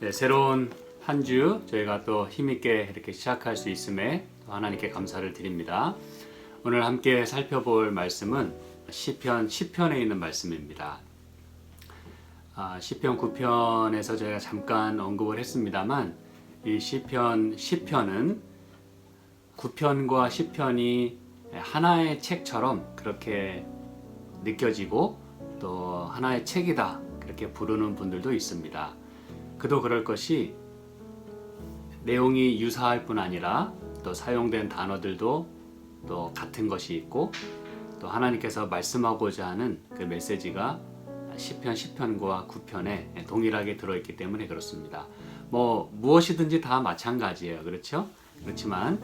네, 새로운 한 주 저희가 또 힘있게 이렇게 시작할 수 있음에 또 하나님께 감사를 드립니다. 오늘 함께 살펴볼 말씀은 시편 10편에 있는 말씀입니다. 시편 9편에서 저희가 잠깐 언급을 했습니다만 이 시편 10편은 9편과 10편이 하나의 책처럼 그렇게 느껴지고 또 하나의 책이다 그렇게 부르는 분들도 있습니다. 그도 그럴 것이 내용이 유사할 뿐 아니라 또 사용된 단어들도 또 같은 것이 있고 또 하나님께서 말씀하고자 하는 그 메시지가 시편 10편과 9편에 동일하게 들어있기 때문에 그렇습니다. 무엇이든지 다 마찬가지예요. 그렇죠? 그렇지만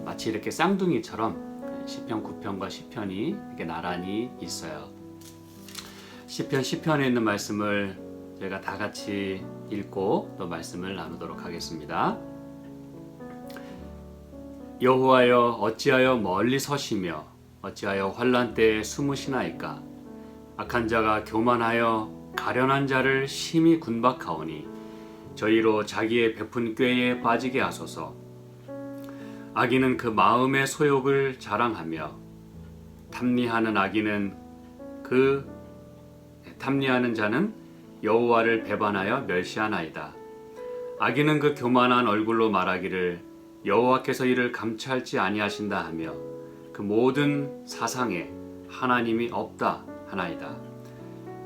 마치 이렇게 쌍둥이처럼 시편 9편과 10편이 이렇게 나란히 있어요. 시편 10편에 있는 말씀을 저희가 다 같이 읽고 또 말씀을 나누도록 하겠습니다. 여호와여 어찌하여 멀리 서시며 어찌하여 환난 때에 숨으시나이까. 악한 자가 교만하여 가련한 자를 심히 군박하오니 저희로 자기의 베푼 꾀에 빠지게 하소서. 악인은 그 마음의 소욕을 자랑하며 탐리하는 자는 여호와를 배반하여 멸시하나이다. 악인은 그 교만한 얼굴로 말하기를 여호와께서 이를 감찰지 아니하신다 하며 그 모든 사상에 하나님이 없다 하나이다.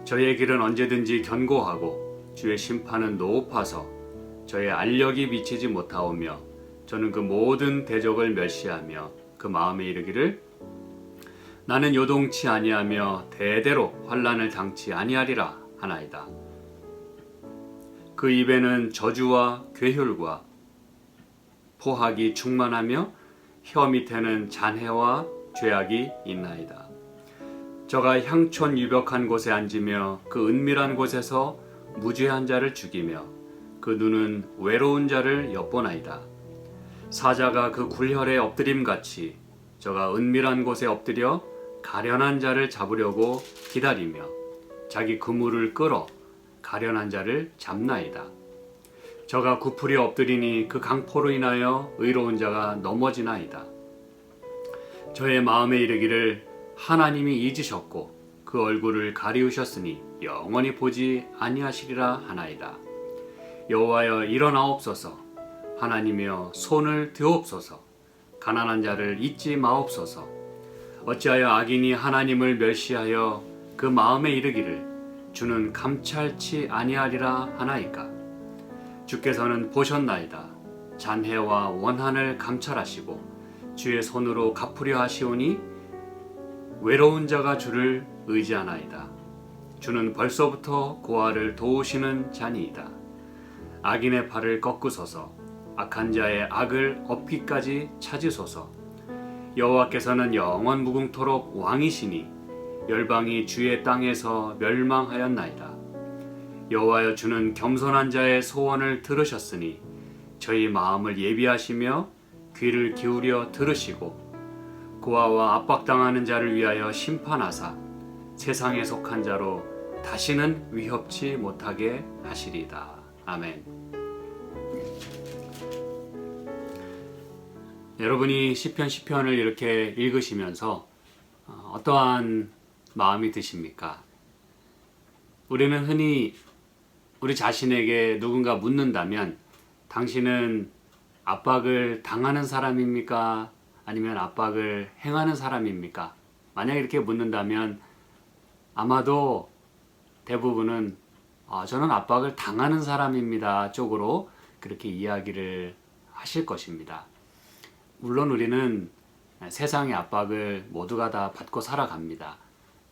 저의 길은 언제든지 견고하고 주의 심판은 높아서 저의 알력이 미치지 못하오며 저는 그 모든 대적을 멸시하며 그 마음에 이르기를 나는 요동치 아니하며 대대로 환난을 당치 아니하리라 하나이다. 그 입에는 저주와 괴휼과 포악이 충만하며 혀 밑에는 잔해와 죄악이 있나이다. 저가 향촌 유벽한 곳에 앉으며 그 은밀한 곳에서 무죄한 자를 죽이며 그 눈은 외로운 자를 엿보나이다. 사자가 그 굴혈에 엎드림같이 저가 은밀한 곳에 엎드려 가련한 자를 잡으려고 기다리며 자기 그물을 끌어 가련한 자를 잡나이다. 저가 구풀이 엎드리니 그 강포로 인하여 의로운 자가 넘어지나이다. 저의 마음에 이르기를 하나님이 잊으셨고 그 얼굴을 가리우셨으니 영원히 보지 아니하시리라 하나이다. 여호와여 일어나옵소서. 하나님이여 손을 드옵소서. 가난한 자를 잊지 마옵소서. 어찌하여 악인이 하나님을 멸시하여 그 마음에 이르기를 주는 감찰치 아니하리라 하나이까. 주께서는 보셨나이다. 잔해와 원한을 감찰하시고 주의 손으로 갚으려 하시오니 외로운 자가 주를 의지하나이다. 주는 벌써부터 고아를 도우시는 자니이다. 악인의 발을 꺾으소서. 악한 자의 악을 엎기까지 찾으소서. 여호와께서는 영원 무궁토록 왕이시니 열방이 주의 땅에서 멸망하였나이다. 여호와여 주는 겸손한 자의 소원을 들으셨으니 저희 마음을 예비하시며 귀를 기울여 들으시고 고아와 압박당하는 자를 위하여 심판하사 세상에 속한 자로 다시는 위협치 못하게 하시리이다. 아멘. 여러분이 시편 10편을 이렇게 읽으시면서 어떠한 마음이 드십니까? 우리는 흔히 우리 자신에게 누군가 묻는다면 당신은 압박을 당하는 사람입니까? 아니면 압박을 행하는 사람입니까? 만약 이렇게 묻는다면 아마도 대부분은 저는 압박을 당하는 사람입니다 쪽으로 그렇게 이야기를 하실 것입니다. 물론 우리는 세상의 압박을 모두가 다 받고 살아갑니다.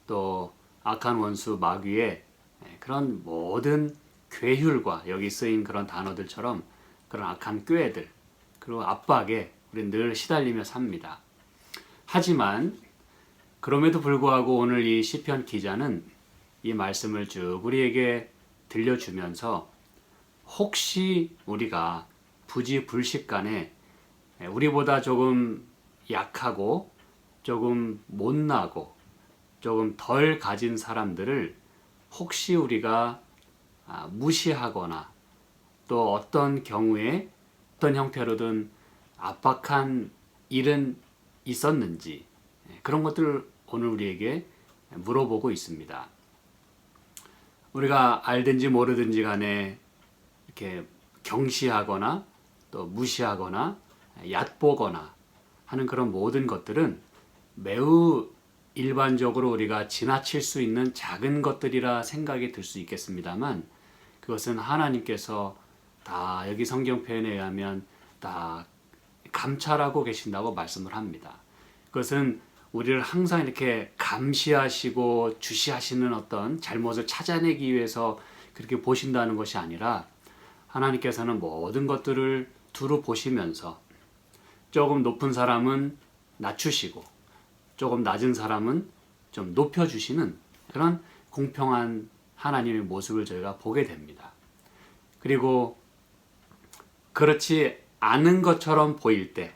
또 악한 원수 마귀의 그런 모든 괴휼과 여기 쓰인 그런 단어들처럼 그런 악한 꾀들 그리고 압박에 우리는 늘 시달리며 삽니다. 하지만 그럼에도 불구하고 오늘 이 시편 기자는 이 말씀을 쭉 우리에게 들려주면서 혹시 우리가 부지불식간에 우리보다 조금 약하고 조금 못나고 조금 덜 가진 사람들을 혹시 우리가 무시하거나 또 어떤 경우에 어떤 형태로든 압박한 일은 있었는지 그런 것들을 오늘 우리에게 물어보고 있습니다. 우리가 알든지 모르든지 간에 이렇게 경시하거나 또 무시하거나 얕보거나 하는 그런 모든 것들은 매우 일반적으로 우리가 지나칠 수 있는 작은 것들이라 생각이 들 수 있겠습니다만 그것은 하나님께서 다 여기 성경 표현에 의하면 다 감찰하고 계신다고 말씀을 합니다. 그것은 우리를 항상 이렇게 감시하시고 주시하시는 어떤 잘못을 찾아내기 위해서 그렇게 보신다는 것이 아니라 하나님께서는 모든 것들을 두루 보시면서 조금 높은 사람은 낮추시고 조금 낮은 사람은 좀 높여주시는 그런 공평한 하나님의 모습을 저희가 보게 됩니다. 그리고 그렇지 않은 것처럼 보일 때,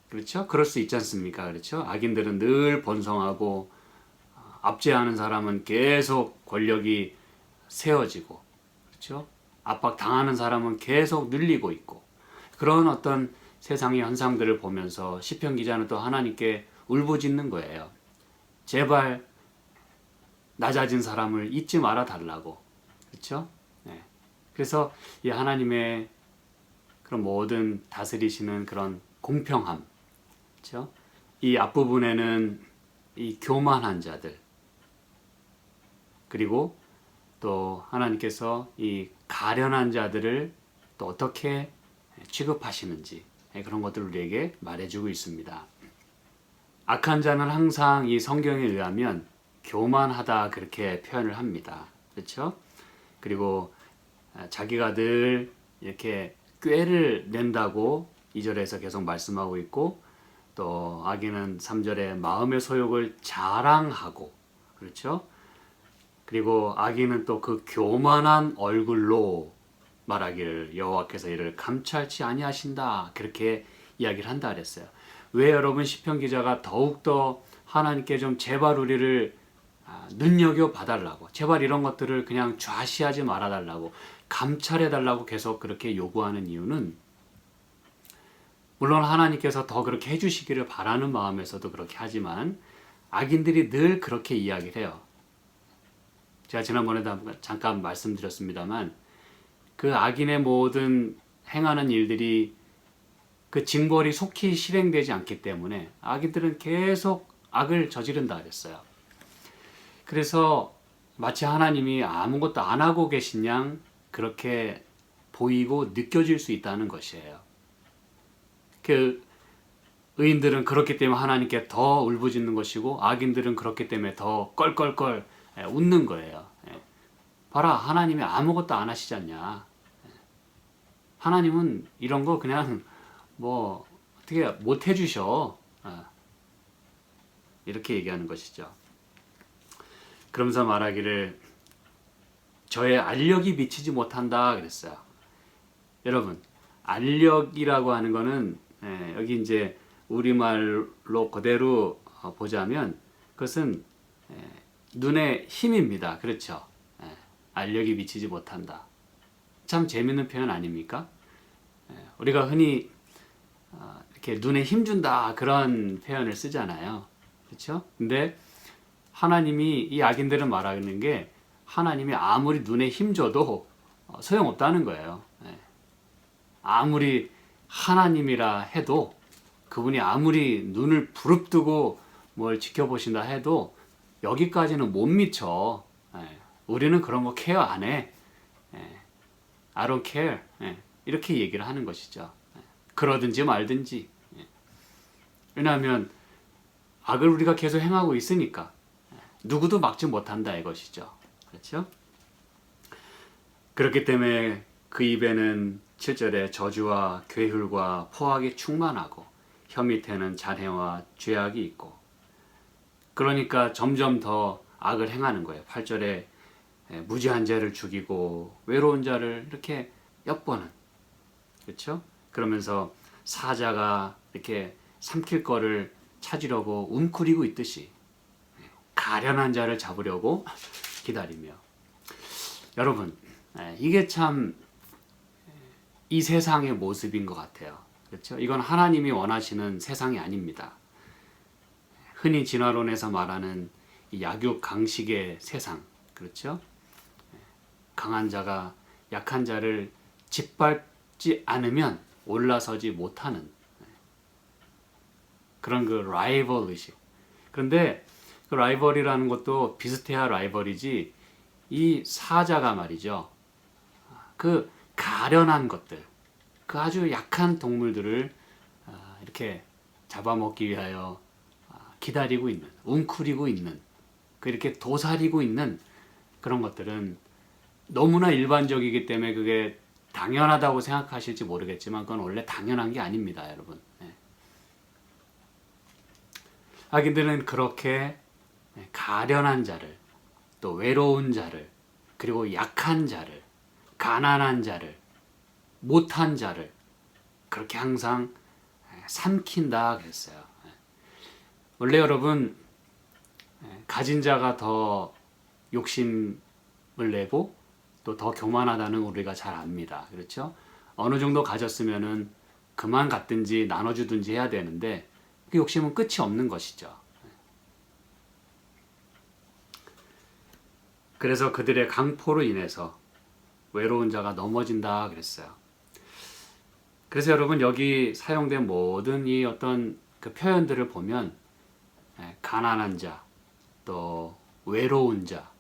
그렇죠? 그럴 수 있지 않습니까? 그렇죠? 악인들은 늘 번성하고 압제하는 사람은 계속 권력이 세워지고, 그렇죠? 압박당하는 사람은 계속 늘리고 있고 그런 어떤 세상의 현상들을 보면서 시편 기자는 또 하나님께 울부짖는 거예요. 제발 낮아진 사람을 잊지 말아 달라고. 그렇죠? 네. 그래서 이 하나님의 그런 모든 다스리시는 그런 공평함, 그렇죠? 이 앞부분에는 이 교만한 자들, 그리고 또 하나님께서 이 가련한 자들을 또 어떻게 취급하시는지 그런 것들을 우리에게 말해주고 있습니다. 악한 자는 항상 이 성경에 의하면 교만하다 그렇게 표현을 합니다. 그렇죠? 그리고 자기가 늘 이렇게 꾀를 낸다고 2절에서 계속 말씀하고 있고 또 악인은 3절에 마음의 소욕을 자랑하고 그렇죠? 그리고 악인은 또 그 교만한 얼굴로 말하기를 여호와께서 이를 감찰치 아니하신다 그렇게 이야기를 한다 그랬어요. 왜 여러분 시편 기자가 더욱더 하나님께 좀 제발 우리를 눈여겨 봐달라고 제발 이런 것들을 그냥 좌시하지 말아달라고 감찰해달라고 계속 그렇게 요구하는 이유는 물론 하나님께서 더 그렇게 해주시기를 바라는 마음에서도 그렇게 하지만 악인들이 늘 그렇게 이야기를 해요. 제가 지난번에도 잠깐 말씀드렸습니다만 그 악인의 모든 행하는 일들이 그 징벌이 속히 실행되지 않기 때문에 악인들은 계속 악을 저지른다 그랬어요. 그래서 마치 하나님이 아무것도 안 하고 계신 양 그렇게 보이고 느껴질 수 있다는 것이에요. 그 의인들은 그렇기 때문에 하나님께 더 울부짖는 것이고 악인들은 그렇기 때문에 더 껄껄껄 웃는 거예요. 봐라 하나님이 아무것도 안 하시지 않냐. 하나님은 이런 거 그냥 뭐 어떻게 못 해주셔. 이렇게 얘기하는 것이죠. 그러면서 말하기를 저의 알력이 미치지 못한다 그랬어요. 여러분 알력이라고 하는 거는 여기 이제 우리말로 그대로 보자면 그것은 눈의 힘입니다. 그렇죠? 알력이 미치지 못한다. 참 재밌는 표현 아닙니까? 우리가 흔히 이렇게 눈에 힘준다 그런 표현을 쓰잖아요. 그렇죠? 근데 하나님이 이 악인들은 말하는 게 하나님이 아무리 눈에 힘줘도 소용없다는 거예요. 아무리 하나님이라 해도 그분이 아무리 눈을 부릅뜨고 뭘 지켜보신다 해도 여기까지는 못 미쳐. 우리는 그런 거 케어 안 해. I don't care. 이렇게 얘기를 하는 것이죠. 그러든지 말든지. 왜냐하면 악을 우리가 계속 행하고 있으니까 누구도 막지 못한다 이것이죠. 그렇죠? 그렇기 때문에 그 입에는 7절에 저주와 괴휼과 포악이 충만하고 혀 밑에는 잔해와 죄악이 있고 그러니까 점점 더 악을 행하는 거예요. 8절에 무지한 자를 죽이고 외로운 자를 이렇게 엿보는 그렇죠? 그러면서 사자가 이렇게 삼킬 거를 찾으려고 움츠리고 있듯이 가련한 자를 잡으려고 기다리며 여러분 이게 참 이 세상의 모습인 것 같아요. 그렇죠? 이건 하나님이 원하시는 세상이 아닙니다. 흔히 진화론에서 말하는 이 약육강식의 세상, 그렇죠? 강한 자가 약한 자를 짓밟지 않으면 올라서지 못하는 그런 그 라이벌 의식. 그런데 그 라이벌이라는 것도 비슷해야 라이벌이지, 이 사자가 말이죠. 그 가련한 것들, 그 아주 약한 동물들을 이렇게 잡아먹기 위하여 기다리고 있는, 웅크리고 있는, 이렇게 도사리고 있는 그런 것들은 너무나 일반적이기 때문에 그게 당연하다고 생각하실지 모르겠지만 그건 원래 당연한 게 아닙니다, 여러분. 악인들은 그렇게 가련한 자를, 또 외로운 자를, 그리고 약한 자를, 가난한 자를, 못한 자를 그렇게 항상 삼킨다 그랬어요. 원래 여러분, 가진 자가 더 욕심을 내고 또 더 교만하다는 우리가 잘 압니다. 그렇죠? 어느 정도 가졌으면은 그만 갖든지 나눠주든지 해야 되는데 그 욕심은 끝이 없는 것이죠. 그래서 그들의 강포로 인해서 외로운 자가 넘어진다 그랬어요. 그래서 여러분, 여기 사용된 모든 이 어떤 그 표현들을 보면 가난한 자, 또 외로운 자,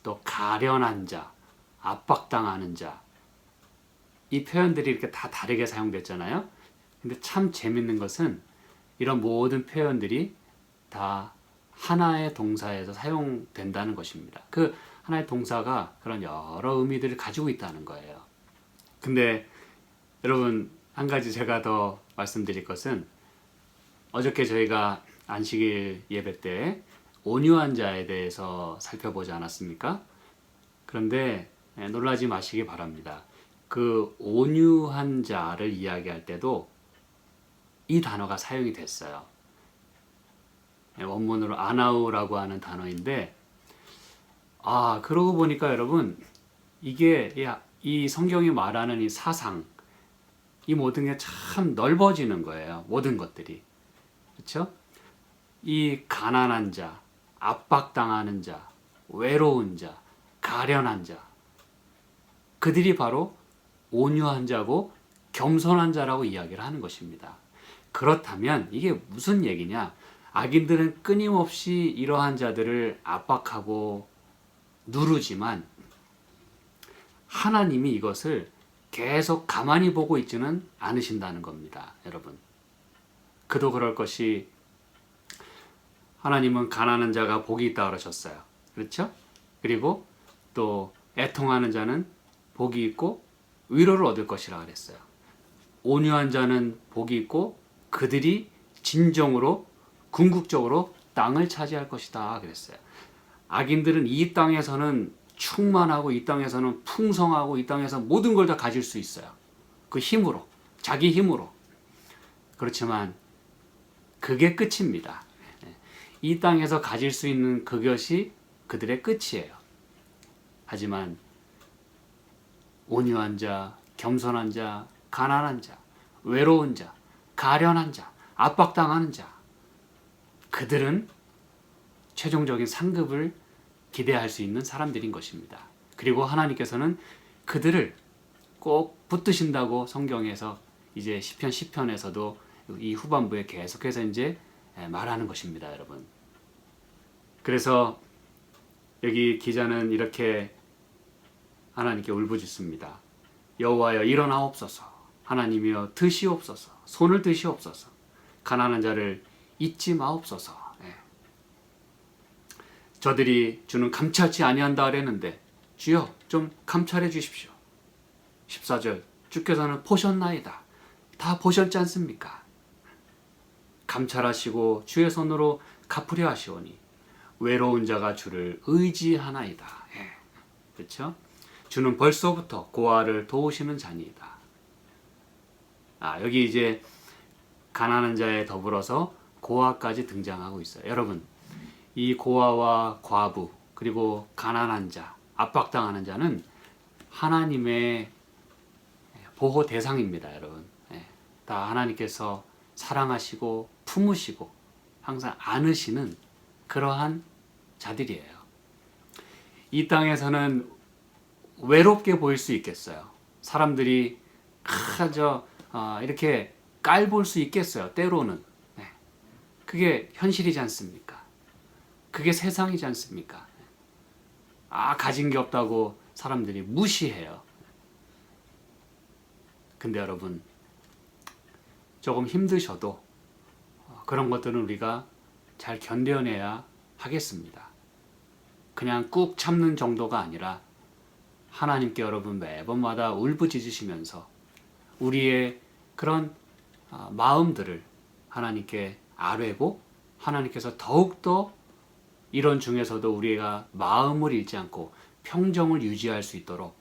또 가련한 자, 압박당하는 자, 이 표현들이 이렇게 다 다르게 사용됐잖아요. 근데 참 재밌는 것은 이런 모든 표현들이 다 하나의 동사에서 사용된다는 것입니다. 그 하나의 동사가 그런 여러 의미들을 가지고 있다는 거예요. 근데 여러분, 한 가지 제가 더 말씀드릴 것은, 어저께 저희가 안식일 예배 때 온유한 자에 대해서 살펴보지 않았습니까? 그런데 놀라지 마시기 바랍니다. 그 온유한 자를 이야기할 때도 이 단어가 사용이 됐어요. 원문으로 아나우라고 하는 단어인데, 그러고 보니까 여러분, 이게 이 성경이 말하는 이 사상, 이 모든 게 참 넓어지는 거예요. 모든 것들이. 그렇죠? 이 가난한 자, 압박당하는 자, 외로운 자, 가련한 자, 그들이 바로 온유한 자고 겸손한 자라고 이야기를 하는 것입니다. 그렇다면 이게 무슨 얘기냐? 악인들은 끊임없이 이러한 자들을 압박하고 누르지만 하나님이 이것을 계속 가만히 보고 있지는 않으신다는 겁니다, 여러분. 그도 그럴 것이, 하나님은 가난한 자가 복이 있다 그러셨어요. 그렇죠? 그리고 또 애통하는 자는 복이 있고 위로를 얻을 것이라 그랬어요. 온유한 자는 복이 있고 그들이 진정으로 궁극적으로 땅을 차지할 것이다 그랬어요. 악인들은 이 땅에서는 충만하고 이 땅에서는 풍성하고 이 땅에서 모든 걸 다 가질 수 있어요. 그 힘으로, 자기 힘으로. 그렇지만 그게 끝입니다. 이 땅에서 가질 수 있는 그것이 그들의 끝이에요. 하지만 온유한 자, 겸손한 자, 가난한 자, 외로운 자, 가련한 자, 압박당하는 자, 그들은 최종적인 상급을 기대할 수 있는 사람들인 것입니다. 그리고 하나님께서는 그들을 꼭 붙드신다고 성경에서 이제 시편 10편에서도 이 후반부에 계속해서 이제 말하는 것입니다, 여러분. 그래서 여기 기자는 이렇게 하나님께 울부짖습니다. 여호와여 일어나옵소서. 하나님이여 드시옵소서. 손을 드시옵소서. 가난한 자를 잊지 마옵소서. 저들이 주는 감찰치 아니한다 그랬는데 주여 좀 감찰해 주십시오. 14절 주께서는 보셨나이다. 다 보셨지 않습니까? 감찰하시고 주의 손으로 갚으려 하시오니 외로운 자가 주를 의지하나이다. 그렇죠? 주는 벌써부터 고아를 도우시는 자니이다. 여기 이제 가난한 자에 더불어서 고아까지 등장하고 있어요. 여러분, 이 고아와 과부 그리고 가난한 자, 압박당하는 자는 하나님의 보호 대상입니다, 여러분. 예, 다 하나님께서 사랑하시고 품으시고 항상 안으시는 그러한 자들이에요. 이 땅에서는 외롭게 보일 수 있겠어요. 사람들이 이렇게 깔볼 수 있겠어요. 때로는. 네. 그게 현실이지 않습니까? 그게 세상이지 않습니까? 가진 게 없다고 사람들이 무시해요. 근데 여러분, 조금 힘드셔도 그런 것들은 우리가 잘 견뎌내야 하겠습니다. 그냥 꾹 참는 정도가 아니라 하나님께 여러분 매번마다 울부짖으시면서 우리의 그런 마음들을 하나님께 아뢰고, 하나님께서 더욱더 이런 중에서도 우리가 마음을 잃지 않고 평정을 유지할 수 있도록,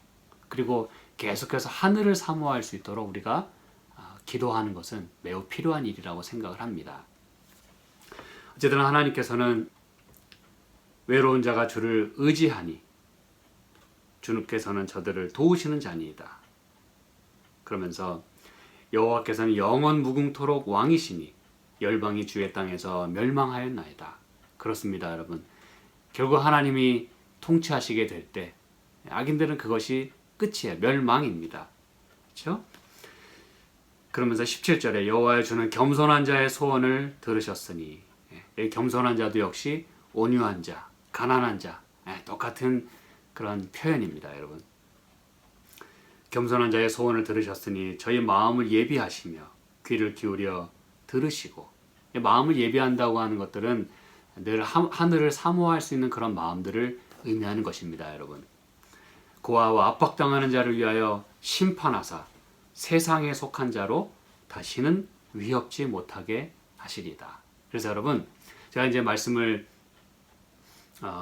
그리고 계속해서 하늘을 사모할 수 있도록 우리가 기도하는 것은 매우 필요한 일이라고 생각을 합니다. 어쨌든 하나님께서는 외로운 자가 주를 의지하니 주께서는 저들을 도우시는 자니이다. 그러면서 여호와께서는 영원 무궁토록 왕이시니 열방이 주의 땅에서 멸망하였나이다. 그렇습니다, 여러분. 결국 하나님이 통치하시게 될 때 악인들은 그것이 끝이에요. 멸망입니다. 그렇죠? 그러면서 17절에 여호와의 주는 겸손한 자의 소원을 들으셨으니, 이 겸손한 자도 역시 온유한 자, 가난한 자, 똑같은 그런 표현입니다, 여러분. 겸손한 자의 소원을 들으셨으니 저희 마음을 예비하시며 귀를 기울여 들으시고, 마음을 예비한다고 하는 것들은 늘 하늘을 사모할 수 있는 그런 마음들을 의미하는 것입니다, 여러분. 고아와 압박당하는 자를 위하여 심판하사 세상에 속한 자로 다시는 위협지 못하게 하시리다. 그래서 여러분, 제가 이제 말씀을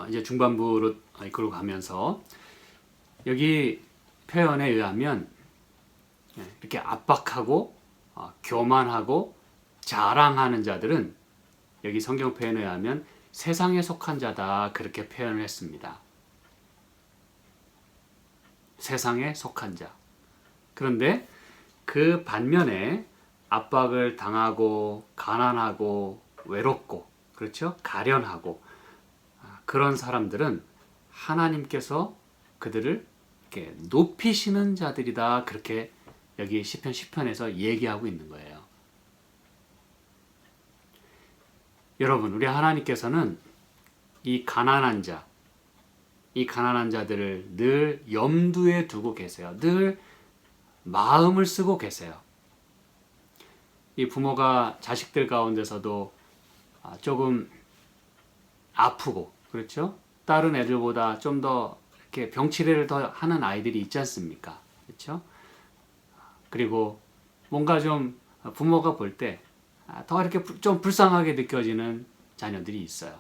이제 중반부로 이끌고 가면서 여기 표현에 의하면 이렇게 압박하고 교만하고 자랑하는 자들은 여기 성경 표현에 의하면 세상에 속한 자다, 그렇게 표현을 했습니다. 세상에 속한 자. 그런데 그 반면에 압박을 당하고 가난하고 외롭고, 그렇죠? 가련하고 그런 사람들은 하나님께서 그들을 이렇게 높이시는 자들이다, 그렇게 여기 시편 10편에서 얘기하고 있는 거예요. 여러분, 우리 하나님께서는 이 가난한 자들을 늘 염두에 두고 계세요. 늘 마음을 쓰고 계세요. 이 부모가 자식들 가운데서도 조금 아프고, 그렇죠? 다른 애들보다 좀 더 이렇게 병치레를 더 하는 아이들이 있지 않습니까? 그렇죠? 그리고 뭔가 좀 부모가 볼 때 더 이렇게 좀 불쌍하게 느껴지는 자녀들이 있어요.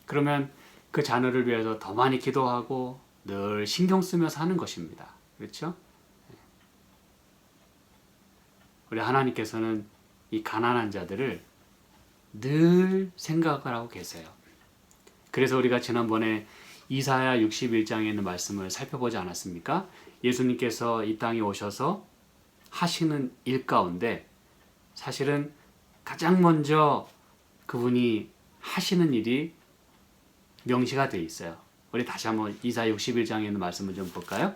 그러면 그 자녀를 위해서 더 많이 기도하고 늘 신경 쓰면서 하는 것입니다. 그렇죠? 우리 하나님께서는 이 가난한 자들을 늘 생각을 하고 계세요. 그래서 우리가 지난번에 이사야 61장에 있는 말씀을 살펴보지 않았습니까? 예수님께서 이 땅에 오셔서 하시는 일 가운데 사실은 가장 먼저 그분이 하시는 일이 명시가 되어 있어요. 우리 다시 한번 이사야 61장에 있는 말씀을 좀 볼까요?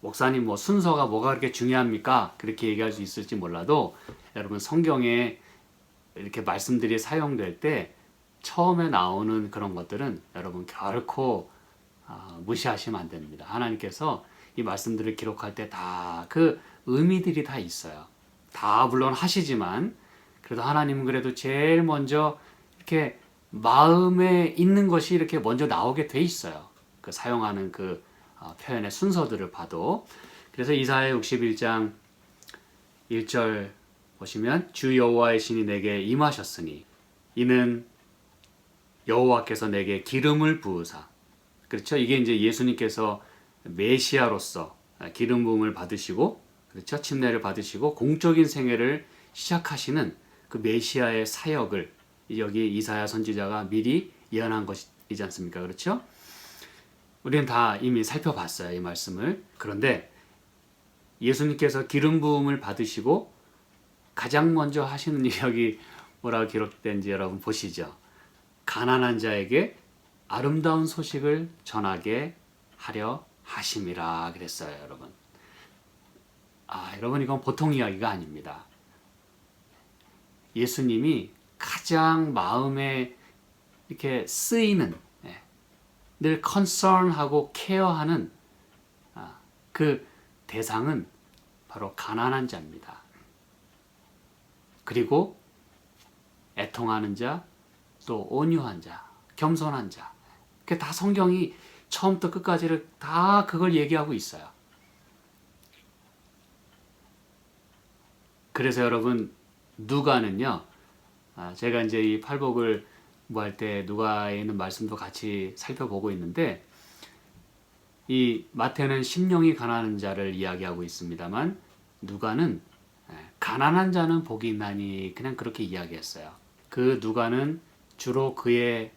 목사님, 순서가 뭐가 그렇게 중요합니까? 그렇게 얘기할 수 있을지 몰라도 여러분, 성경에 이렇게 말씀들이 사용될 때 처음에 나오는 그런 것들은 여러분 결코 무시하시면 안 됩니다. 하나님께서 이 말씀들을 기록할 때 다 그 의미들이 다 있어요. 다 물론 하시지만 그래도 하나님은 그래도 제일 먼저 이렇게 마음에 있는 것이 이렇게 먼저 나오게 돼 있어요. 그 사용하는 그 표현의 순서들을 봐도. 그래서 이사야 61장 1절 보시면 주 여호와의 신이 내게 임하셨으니 이는 여호와께서 내게 기름을 부으사, 그렇죠? 이게 이제 예수님께서 메시아로서 기름 부음을 받으시고, 그렇죠? 침례를 받으시고 공적인 생애를 시작하시는 그 메시아의 사역을 여기 이사야 선지자가 미리 예언한 것이지 않습니까? 그렇죠? 우리는 다 이미 살펴봤어요, 이 말씀을. 그런데 예수님께서 기름 부음을 받으시고 가장 먼저 하시는 일이 여기 뭐라고 기록된지 여러분 보시죠. 가난한 자에게 아름다운 소식을 전하게 하려 하심이라 그랬어요, 여러분. 여러분 이건 보통 이야기가 아닙니다. 예수님이 가장 마음에 이렇게 쓰이는, 늘 concern하고 케어하는 그 대상은 바로 가난한 자입니다. 그리고 애통하는 자, 또 온유한 자, 겸손한 자. 그게 다 성경이 처음부터 끝까지를 다 그걸 얘기하고 있어요. 그래서 여러분 누가는요, 제가 이제 이 팔복을 뭐 할 때 누가에 있는 말씀도 같이 살펴보고 있는데, 이 마태는 심령이 가난한 자를 이야기하고 있습니다만 누가는 가난한 자는 복이 있나니 그냥 그렇게 이야기했어요. 그 누가는 주로 그의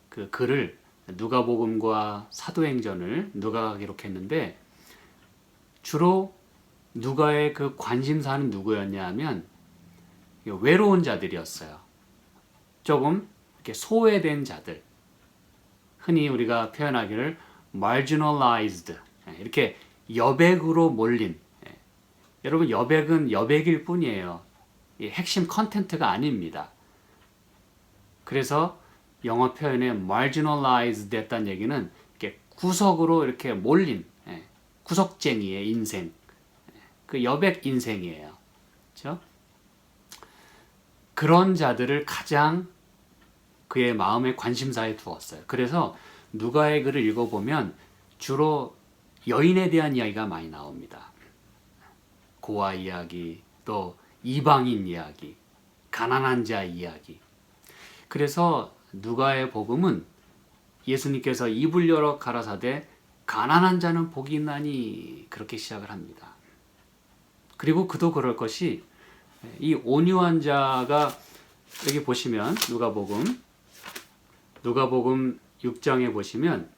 그 글을 누가복음과 사도행전을 누가가 기록했는데, 주로 누가의 그 관심사는 누구였냐 하면 외로운 자들이었어요. 조금 이렇게 소외된 자들, 흔히 우리가 표현하기를 marginalized, 이렇게 여백으로 몰린, 여러분 여백은 여백일 뿐이에요. 핵심 컨텐츠가 아닙니다. 그래서 영어 표현에 marginalized 됐다는 얘기는 이렇게 구석으로 이렇게 몰린, 구석쟁이의 인생, 그 여백 인생이에요. 그렇죠? 그런 자들을 가장 그의 마음의 관심사에 두었어요. 그래서 누가의 글을 읽어보면 주로 여인에 대한 이야기가 많이 나옵니다. 고아 이야기, 또 이방인 이야기, 가난한 자 이야기. 그래서 누가의 복음은 예수님께서 입을 열어 가라사대 가난한 자는 복이 있나니 그렇게 시작을 합니다. 그리고 그도 그럴 것이, 이 온유한 자가 여기 보시면 누가복음 6장에 보시면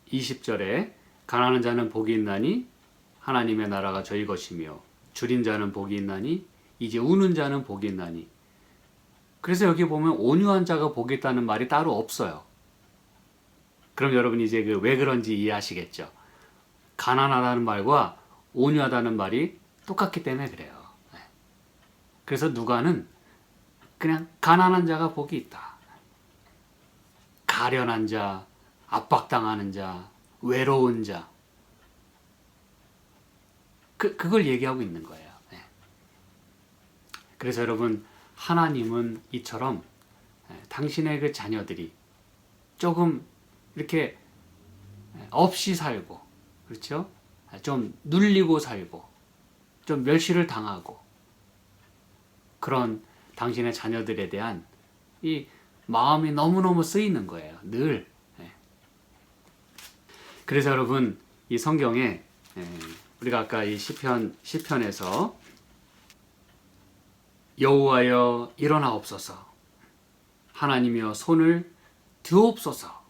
20절에 가난한 자는 복이 있나니 하나님의 나라가 저희 것이며 줄인 자는 복이 있나니 이제 우는 자는 복이 있나니. 그래서 여기 보면 온유한 자가 복이 있다는 말이 따로 없어요. 그럼 여러분 이제 그 왜 그런지 이해하시겠죠. 가난하다는 말과 온유하다는 말이 똑같기 때문에 그래요. 그래서 누가는 그냥 가난한 자가 복이 있다. 가련한 자, 압박당하는 자, 외로운 자. 그걸 얘기하고 있는 거예요. 그래서 여러분, 하나님은 이처럼 당신의 그 자녀들이 조금 이렇게 없이 살고, 그렇죠? 좀 눌리고 살고, 좀 멸시를 당하고, 그런 당신의 자녀들에 대한 이 마음이 너무너무 쓰이는 거예요. 늘. 그래서 여러분, 이 성경에 우리가 아까 이 시편에서 여호와여 일어나옵소서, 하나님이여 손을 드옵소서,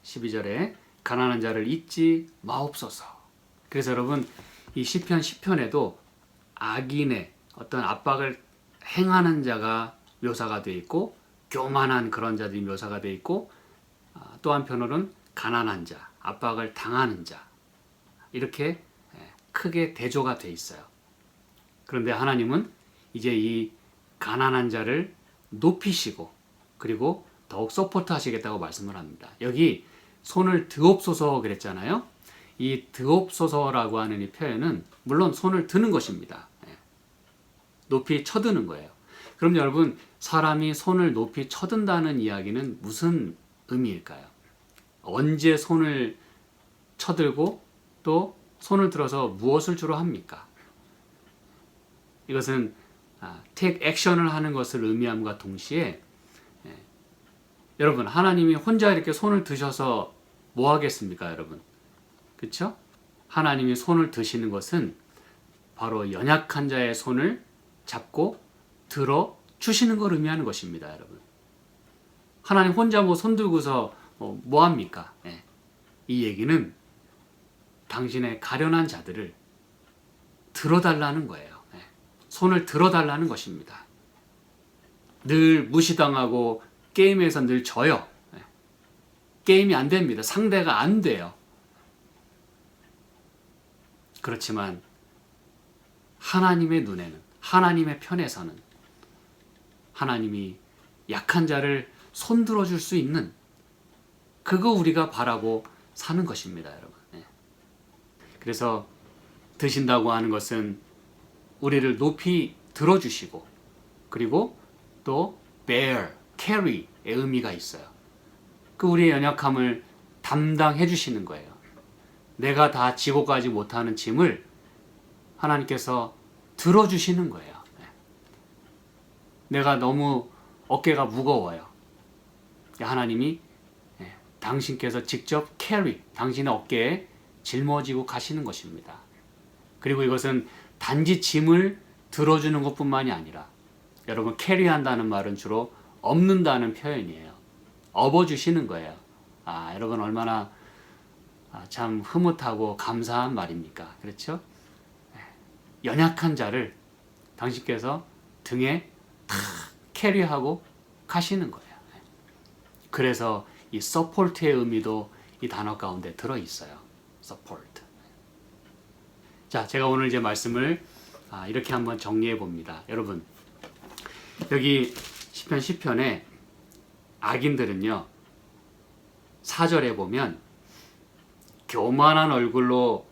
12절에 가난한 자를 잊지 마옵소서. 그래서 여러분, 이 시편 10편에도 악인의 어떤 압박을 행하는 자가 묘사가 되어 있고, 교만한 그런 자들이 묘사가 되어 있고, 또 한편으로는 가난한 자, 압박을 당하는 자, 이렇게 크게 대조가 되어 있어요. 그런데 하나님은 이제 이 가난한 자를 높이시고, 그리고 더욱 서포트 하시겠다고 말씀을 합니다. 여기 손을 드옵소서 그랬잖아요. 이 드옵소서라고 하는 이 표현은 물론 손을 드는 것입니다. 높이 쳐드는 거예요. 그럼 여러분, 사람이 손을 높이 쳐든다는 이야기는 무슨 의미일까요? 언제 손을 쳐들고 또 손을 들어서 무엇을 주로 합니까? 이것은 take action을 하는 것을 의미함과 동시에, 여러분, 하나님이 혼자 이렇게 손을 드셔서 뭐 하겠습니까, 여러분? 그렇죠? 하나님이 손을 드시는 것은 바로 연약한 자의 손을 잡고 들어 주시는 걸 의미하는 것입니다, 여러분. 하나님 혼자 뭐 손 들고서 뭐 합니까? 이 얘기는 당신의 가련한 자들을 들어달라는 거예요. 손을 들어달라는 것입니다. 늘 무시당하고 게임에서 늘 져요. 게임이 안 됩니다. 상대가 안 돼요. 그렇지만 하나님의 눈에는, 하나님의 편에서는 하나님이 약한 자를 손들어 줄 수 있는, 그거 우리가 바라고 사는 것입니다, 여러분. 그래서 드신다고 하는 것은 우리를 높이 들어주시고, 그리고 또 bear, carry의 의미가 있어요. 그 우리의 연약함을 담당해 주시는 거예요. 내가 다 지고 가지 못하는 짐을 하나님께서 들어주시는 거예요. 내가 너무 어깨가 무거워요. 하나님이 당신께서 직접 carry, 당신의 어깨에 짊어지고 가시는 것입니다. 그리고 이것은 단지 짐을 들어주는 것뿐만이 아니라, 여러분, carry한다는 말은 주로 업는다는 표현이에요. 업어주시는 거예요. 여러분 얼마나 참 흐뭇하고 감사한 말입니까? 그렇죠? 연약한 자를 당신께서 등에 탁 캐리하고 가시는 거예요. 그래서 이 support의 의미도 이 단어 가운데 들어 있어요. support. 자, 제가 오늘 이제 말씀을 이렇게 한번 정리해 봅니다. 여러분, 여기 시편 10편에 악인들은요, 4절에 보면 교만한 얼굴로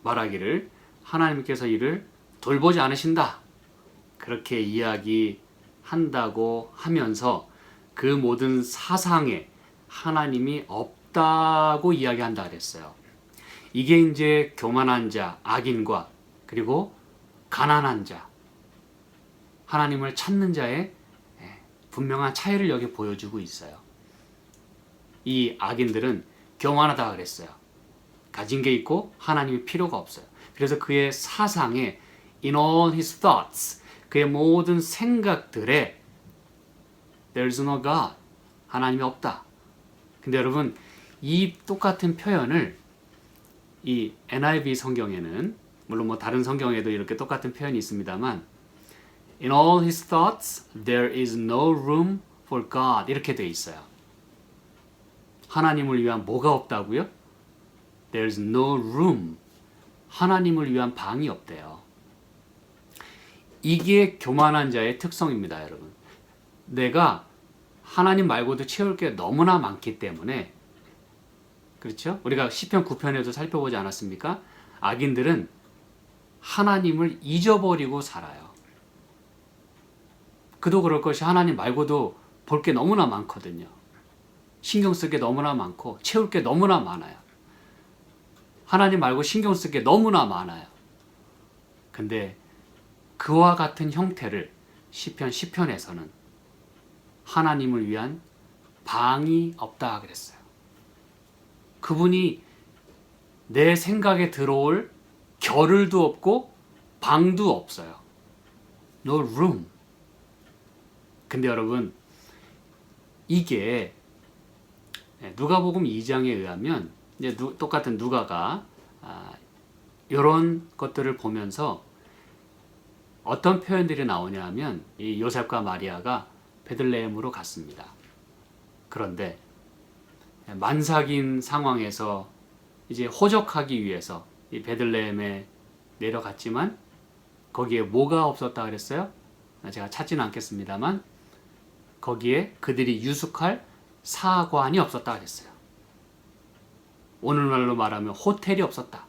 말하기를 하나님께서 이를 돌보지 않으신다, 그렇게 이야기한다고 하면서 그 모든 사상에 하나님이 없다고 이야기한다 그랬어요. 이게 이제 교만한 자, 악인과 그리고 가난한 자, 하나님을 찾는 자의 분명한 차이를 여기 보여주고 있어요. 이 악인들은 교만하다 그랬어요. 가진 게 있고 하나님이 필요가 없어요. 그래서 그의 사상에 in all his thoughts, 그의 모든 생각들에 there's no God, 하나님이 없다. 근데 여러분, 이 똑같은 표현을 이 NIV 성경에는, 물론 뭐 다른 성경에도 이렇게 똑같은 표현이 있습니다만, in all his thoughts there is no room for God, 이렇게 돼 있어요. 하나님을 위한 뭐가 없다고요? There's no room, 하나님을 위한 방이 없대요. 이게 교만한 자의 특성입니다, 여러분. 내가 하나님 말고도 채울 게 너무나 많기 때문에, 그렇죠? 우리가 시편 9편에도 살펴보지 않았습니까? 악인들은 하나님을 잊어버리고 살아요. 그도 그럴 것이 하나님 말고도 볼 게 너무나 많거든요. 신경 쓸 게 너무나 많고 채울 게 너무나 많아요. 하나님 말고 신경 쓸 게 너무나 많아요. 근데 그와 같은 형태를 시편 10편에서는 하나님을 위한 방이 없다 그랬어요. 그분이 내 생각에 들어올 겨를도 없고 방도 없어요. No room. 근데 여러분, 이게 누가복음 2장에 의하면 이제 똑같은 누가가 이런 것들을 보면서 어떤 표현들이 나오냐 하면, 이 요셉과 마리아가 베들레헴으로 갔습니다. 그런데 만삭인 상황에서 이제 호적하기 위해서 이 베들레헴에 내려갔지만 거기에 뭐가 없었다 그랬어요? 제가 찾지는 않겠습니다만 거기에 그들이 유숙할 사관이 없었다 그랬어요. 오늘날로 말하면 호텔이 없었다.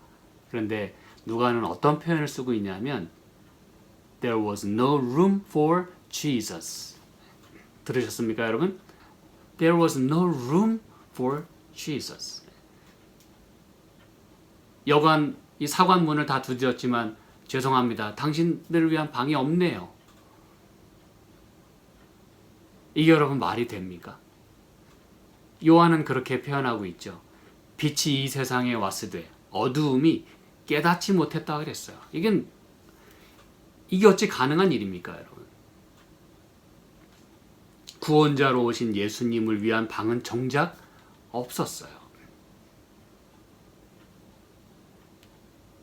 그런데 누가는 어떤 표현을 쓰고 있냐면 There was no room for Jesus. 들으셨습니까, 여러분? There was no room for Jesus. 여관, 이 사관 문을 다 두드렸지만 죄송합니다, 당신들을 위한 방이 없네요. 이게 여러분 말이 됩니까? 요한은 그렇게 표현하고 있죠. 빛이 이 세상에 왔으되 어두움이 깨닫지 못했다 그랬어요. 이게 어찌 가능한 일입니까, 여러분? 구원자로 오신 예수님을 위한 방은 정작 없었어요.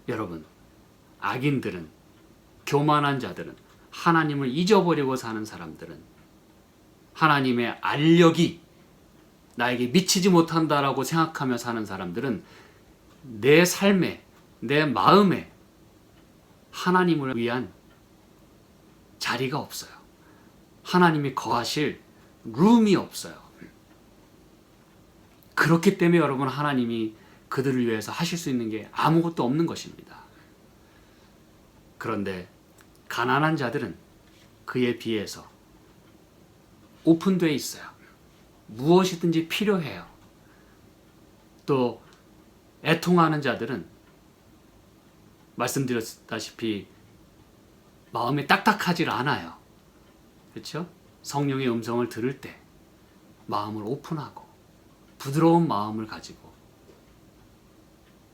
여러분, 악인들은, 교만한 자들은, 하나님을 잊어버리고 사는 사람들은, 하나님의 알력이 나에게 미치지 못한다라고 생각하며 사는 사람들은 내 삶에, 내 마음에 하나님을 위한 자리가 없어요. 하나님이 거하실 룸이 없어요. 그렇기 때문에 여러분, 하나님이 그들을 위해서 하실 수 있는 게 아무것도 없는 것입니다. 그런데 가난한 자들은 그에 비해서 오픈되어 있어요. 무엇이든지 필요해요. 또 애통하는 자들은 말씀드렸다시피 마음이 딱딱하지 않아요. 그렇죠? 성령의 음성을 들을 때 마음을 오픈하고 부드러운 마음을 가지고,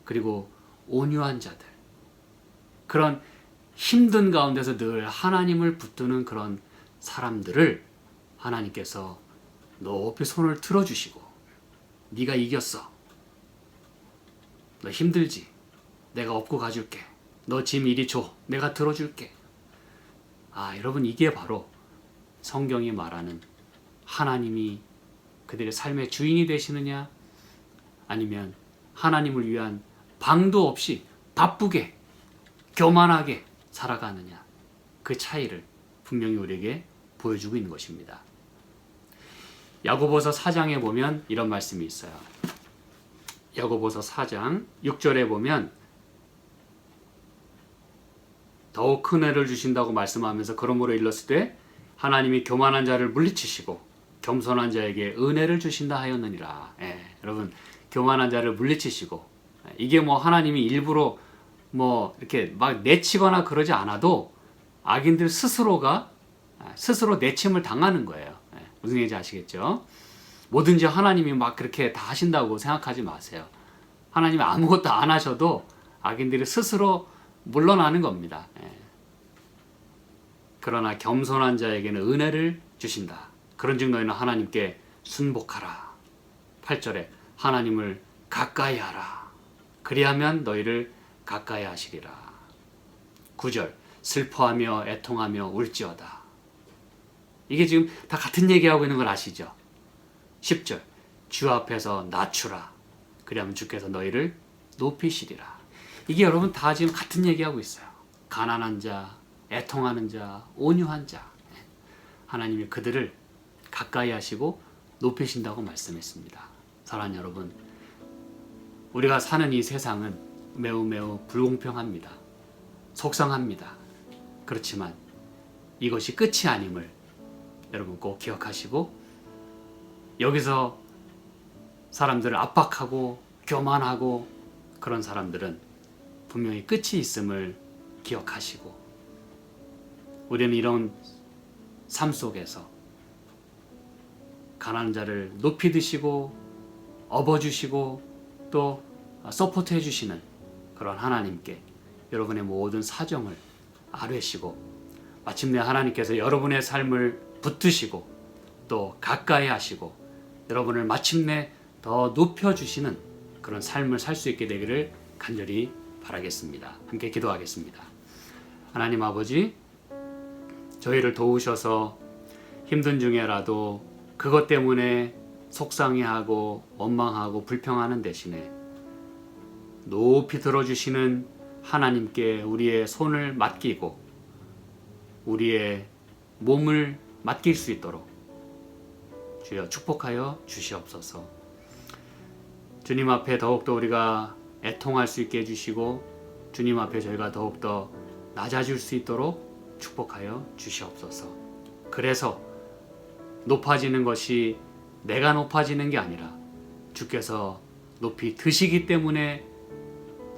그리고 온유한 자들, 그런 힘든 가운데서 늘 하나님을 붙드는 그런 사람들을 하나님께서 높이 손을 들어주시고, 네가 이겼어, 너 힘들지, 내가 업고 가줄게, 너 짐 이리 줘, 내가 들어줄게. 여러분, 이게 바로 성경이 말하는 하나님이 그들의 삶의 주인이 되시느냐, 아니면 하나님을 위한 방도 없이 바쁘게 교만하게 살아가느냐, 그 차이를 분명히 우리에게 보여주고 있는 것입니다. 야고보서 4장에 보면 이런 말씀이 있어요. 야고보서 4장 6절에 보면 더욱 큰 애를 주신다고 말씀하면서, 그러므로 일렀을 때 하나님이 교만한 자를 물리치시고 겸손한 자에게 은혜를 주신다 하였느니라. 여러분, 교만한 자를 물리치시고, 이게 뭐 하나님이 일부러 뭐 이렇게 막 내치거나 그러지 않아도 악인들 스스로가 스스로 내침을 당하는 거예요. 무슨 얘기인지 아시겠죠? 뭐든지 하나님이 막 그렇게 다 하신다고 생각하지 마세요. 하나님이 아무것도 안 하셔도 악인들이 스스로 물러나는 겁니다. 그러나 겸손한 자에게는 은혜를 주신다. 그런즉 너희는 하나님께 순복하라. 8절에 하나님을 가까이 하라. 그리하면 너희를 가까이 하시리라. 9절 슬퍼하며 애통하며 울지어다. 이게 지금 다 같은 얘기하고 있는 걸 아시죠? 10절 주 앞에서 낮추라. 그리하면 주께서 너희를 높이시리라. 이게 여러분 다 지금 같은 얘기하고 있어요. 가난한 자, 애통하는 자, 온유한 자, 하나님이 그들을 가까이 하시고 높이신다고 말씀했습니다. 사랑하는 여러분, 우리가 사는 이 세상은 매우 매우 불공평합니다. 속상합니다. 그렇지만 이것이 끝이 아님을 여러분 꼭 기억하시고, 여기서 사람들을 압박하고 교만하고 그런 사람들은 분명히 끝이 있음을 기억하시고, 우리는 이런 삶 속에서 가난한 자를 높이 드시고 업어주시고 또 서포트 해주시는 그런 하나님께 여러분의 모든 사정을 아뢰시고, 마침내 하나님께서 여러분의 삶을 붙드시고 또 가까이 하시고 여러분을 마침내 더 높여주시는 그런 삶을 살 수 있게 되기를 간절히 바라겠습니다. 함께 기도하겠습니다. 하나님 아버지, 저희를 도우셔서 힘든 중에라도 그것 때문에 속상해하고 원망하고 불평하는 대신에 높이 들어주시는 하나님께 우리의 손을 맡기고 우리의 몸을 맡길 수 있도록 주여 축복하여 주시옵소서. 주님 앞에 더욱더 우리가 애통할 수 있게 해주시고 주님 앞에 저희가 더욱더 낮아질 수 있도록 축복하여 주시옵소서. 그래서 높아지는 것이 내가 높아지는 게 아니라 주께서 높이 드시기 때문에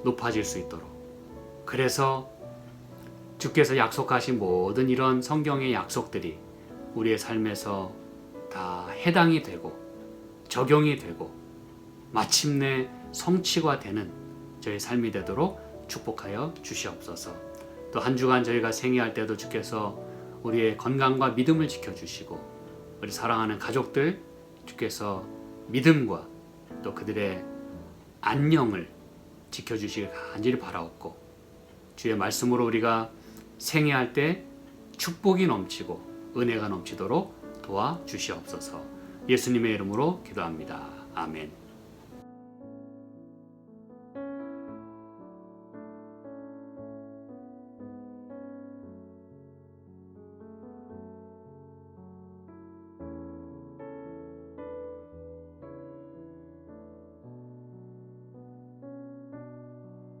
높아질 수 있도록, 그래서 주께서 약속하신 모든 이런 성경의 약속들이 우리의 삶에서 다 해당이 되고 적용이 되고 마침내 성취가 되는 저희 삶이 되도록 축복하여 주시옵소서. 또 한 주간 저희가 생애할 때도 주께서 우리의 건강과 믿음을 지켜주시고 우리 사랑하는 가족들 주께서 믿음과 또 그들의 안녕을 지켜주시길 간절히 바라옵고, 주의 말씀으로 우리가 생애할 때 축복이 넘치고 은혜가 넘치도록 도와주시옵소서. 예수님의 이름으로 기도합니다. 아멘.